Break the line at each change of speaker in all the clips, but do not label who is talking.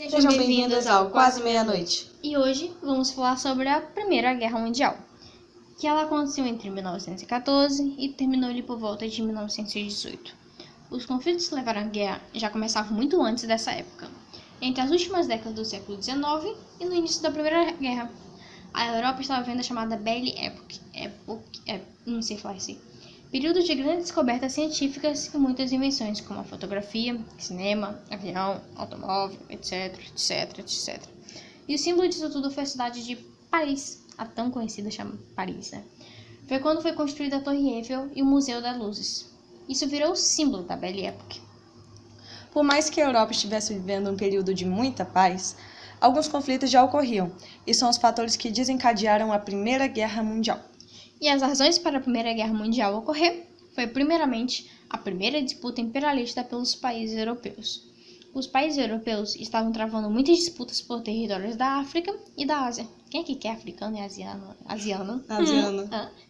Sejam bem-vindas ao Quase Meia-Noite.
E hoje vamos falar sobre a Primeira Guerra Mundial, que ela aconteceu entre 1914 e terminou ali por volta de 1918. Os conflitos que levaram à guerra já começavam muito antes dessa época, entre as últimas décadas do século XIX e no início da Primeira Guerra. A Europa estava vivendo a chamada Belle Époque, não sei falar assim, período de grandes descobertas científicas e muitas invenções, como a fotografia, cinema, avião, automóvel, etc. E o símbolo disso tudo foi a cidade de Paris, a tão conhecida Paris, né? Foi quando foi construída a Torre Eiffel e o Museu das Luzes. Isso virou o símbolo da Belle Époque.
Por mais que a Europa estivesse vivendo um período de muita paz, alguns conflitos já ocorriam, e são os fatores que desencadearam a Primeira Guerra Mundial.
E as razões para a Primeira Guerra Mundial ocorrer foi, primeiramente, a primeira disputa imperialista pelos países europeus. Os países europeus estavam travando muitas disputas por territórios da África e da Ásia. Quem é que quer africano e asiano?
Asiano.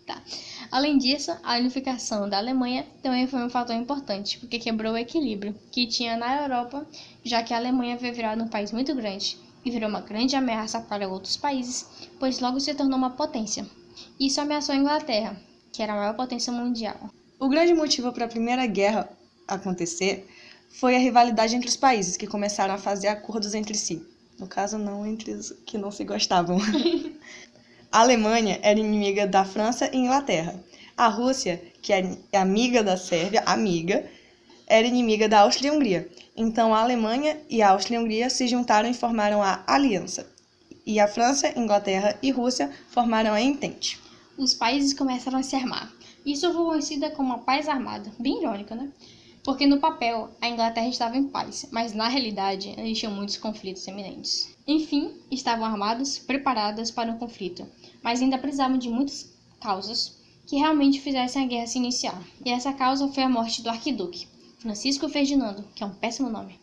Tá. Além disso, a unificação da Alemanha também foi um fator importante, porque quebrou o equilíbrio que tinha na Europa, já que a Alemanha havia virado um país muito grande e virou uma grande ameaça para outros países, pois logo se tornou uma potência. Isso ameaçou a Inglaterra, que era a maior potência mundial.
O grande motivo para a Primeira Guerra acontecer foi a rivalidade entre os países, que começaram a fazer acordos entre si. No caso, não entre os que não se gostavam. A Alemanha era inimiga da França e Inglaterra. A Rússia, que é amiga da Sérvia, era inimiga da Áustria e Hungria. Então, a Alemanha e a Áustria e Hungria se juntaram e formaram a Aliança. E a França, Inglaterra e Rússia formaram a Entente.
Os países começaram a se armar. Isso foi conhecida como a paz armada. Bem irônica, né? Porque no papel a Inglaterra estava em paz, mas na realidade eles tinham muitos conflitos iminentes. Enfim, estavam armados, preparadas para um conflito, mas ainda precisavam de muitas causas que realmente fizessem a guerra se iniciar. E essa causa foi a morte do arquiduque, Francisco Ferdinando, que é um péssimo nome,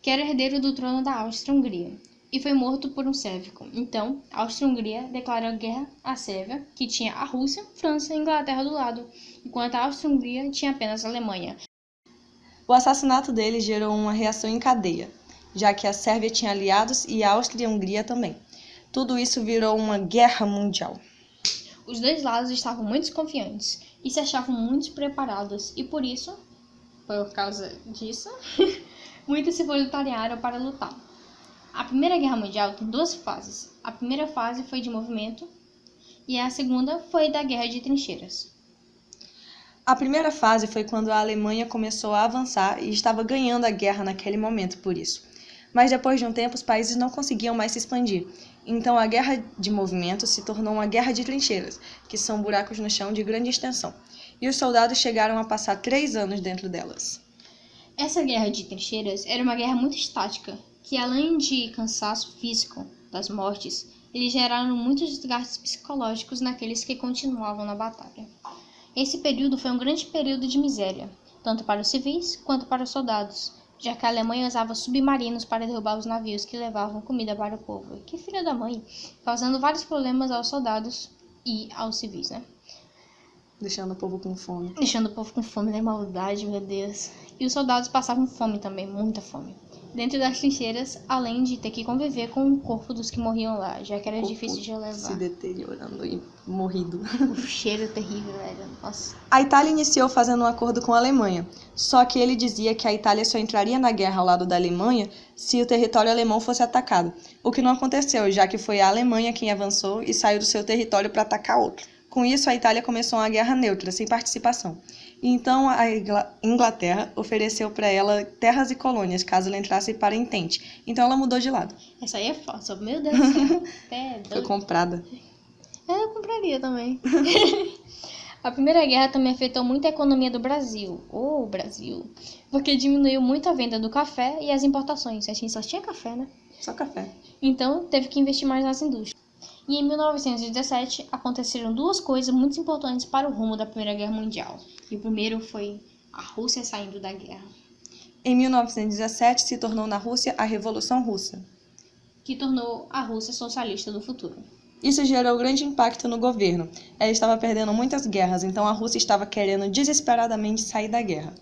que era herdeiro do trono da Áustria-Hungria, e foi morto por um sérvico. Então, a Áustria-Hungria declarou guerra à Sérvia, que tinha a Rússia, França e Inglaterra do lado, enquanto a Áustria-Hungria tinha apenas a Alemanha.
O assassinato dele gerou uma reação em cadeia, já que a Sérvia tinha aliados e a Áustria e a Hungria também. Tudo isso virou uma guerra mundial.
Os dois lados estavam muito desconfiantes e se achavam muito preparados, e por causa disso, muitos se voluntariaram para lutar. A Primeira Guerra Mundial tem duas fases. A primeira fase foi de movimento e a segunda foi da Guerra de Trincheiras.
A primeira fase foi quando a Alemanha começou a avançar e estava ganhando a guerra naquele momento por isso. Mas depois de um tempo, os países não conseguiam mais se expandir. Então a guerra de movimento se tornou uma guerra de trincheiras, que são buracos no chão de grande extensão. E os soldados chegaram a passar 3 anos dentro delas.
Essa guerra de trincheiras era uma guerra muito estática, que além de cansaço físico das mortes, eles geraram muitos desgastes psicológicos naqueles que continuavam na batalha. Esse período foi um grande período de miséria, tanto para os civis quanto para os soldados, já que a Alemanha usava submarinos para derrubar os navios que levavam comida para o povo. Que filha da mãe! Causando vários problemas aos soldados e aos civis, né?
Deixando o povo com fome.
Deixando o povo com fome, né? Maldade, meu Deus. E os soldados passavam fome também, muita fome. Dentro das trincheiras, além de ter que conviver com o corpo dos que morriam lá, já que era difícil de levar.
Se deteriorando e morrido.
O cheiro é terrível, velho. Nossa.
A Itália iniciou fazendo um acordo com a Alemanha, só que ele dizia que a Itália só entraria na guerra ao lado da Alemanha se o território alemão fosse atacado, o que não aconteceu, já que foi a Alemanha quem avançou e saiu do seu território para atacar outro. Com isso, a Itália começou uma guerra neutra, sem participação. E então a Inglaterra ofereceu para ela terras e colônias, caso ela entrasse para a Entente. Então ela mudou de lado.
Essa aí é falsa, meu Deus do céu.
Foi comprada.
Eu compraria também. A Primeira Guerra também afetou muito a economia do Brasil. Brasil. Porque diminuiu muito a venda do café e as importações. A gente só tinha café, né?
Só café.
Então teve que investir mais nas indústrias. E em 1917 aconteceram duas coisas muito importantes para o rumo da Primeira Guerra Mundial. E o primeiro foi a Rússia saindo da guerra.
Em 1917 se tornou na Rússia a Revolução Russa,
que tornou a Rússia socialista do futuro.
Isso gerou grande impacto no governo. Ela estava perdendo muitas guerras, então a Rússia estava querendo desesperadamente sair da guerra.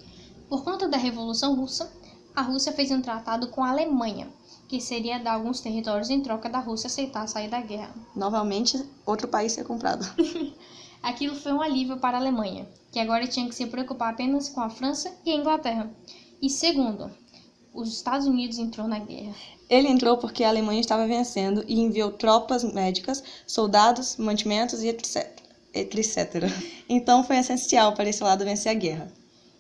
Por conta da Revolução Russa, a Rússia fez um tratado com a Alemanha, que seria dar alguns territórios em troca da Rússia aceitar sair da guerra.
Novamente, outro país ser comprado.
Aquilo foi um alívio para a Alemanha, que agora tinha que se preocupar apenas com a França e a Inglaterra. E segundo, os Estados Unidos entrou na guerra.
Ele entrou porque a Alemanha estava vencendo e enviou tropas médicas, soldados, mantimentos e etc. Então foi essencial para esse lado vencer a guerra.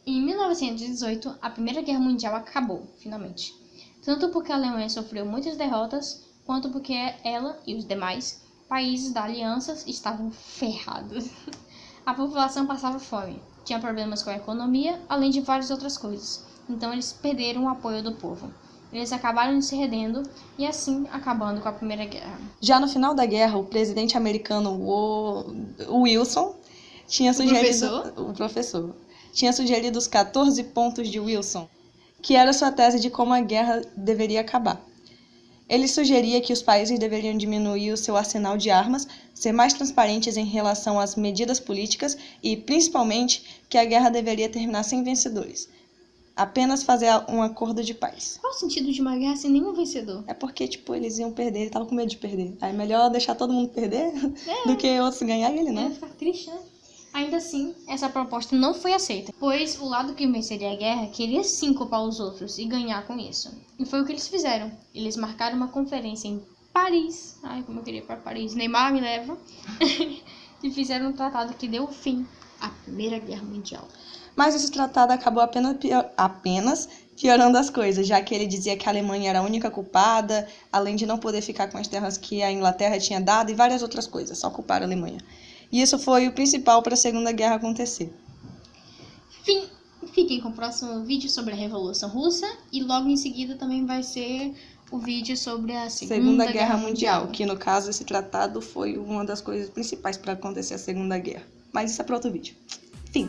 Em 1918, a Primeira Guerra Mundial acabou, finalmente. Tanto porque a Alemanha sofreu muitas derrotas, quanto porque ela e os demais países da aliança estavam ferrados. A população passava fome, tinha problemas com a economia, além de várias outras coisas. Então eles perderam o apoio do povo. Eles acabaram se rendendo e assim acabando com a Primeira Guerra.
Já no final da guerra, o presidente americano Wilson tinha sugerido... O professor. Tinha sugerido os 14 pontos de Wilson, que era sua tese de como a guerra deveria acabar. Ele sugeria que os países deveriam diminuir o seu arsenal de armas, ser mais transparentes em relação às medidas políticas e, principalmente, que a guerra deveria terminar sem vencedores. Apenas fazer um acordo de paz.
Qual o sentido de uma guerra sem nenhum vencedor?
É porque, eles iam perder, ele tava com medo de perder. Aí é melhor deixar todo mundo perder do que outros ganhar e ele não.
Ficar triste, né? Ainda assim, essa proposta não foi aceita, pois o lado que venceria a guerra queria sim culpar os outros e ganhar com isso. E foi o que eles fizeram. Eles marcaram uma conferência em Paris. Ai, como eu queria ir pra Paris. Neymar me leva. E fizeram um tratado que deu fim à Primeira Guerra Mundial.
Mas esse tratado acabou apenas piorando as coisas, já que ele dizia que a Alemanha era a única culpada, além de não poder ficar com as terras que a Inglaterra tinha dado e várias outras coisas, só culparam a Alemanha. E isso foi o principal para a Segunda Guerra acontecer.
Fim. Fiquem com o próximo vídeo sobre a Revolução Russa e logo em seguida também vai ser o vídeo sobre a Segunda Guerra Mundial.
Que no caso esse tratado foi uma das coisas principais para acontecer a Segunda Guerra. Mas isso é para outro vídeo. Fim.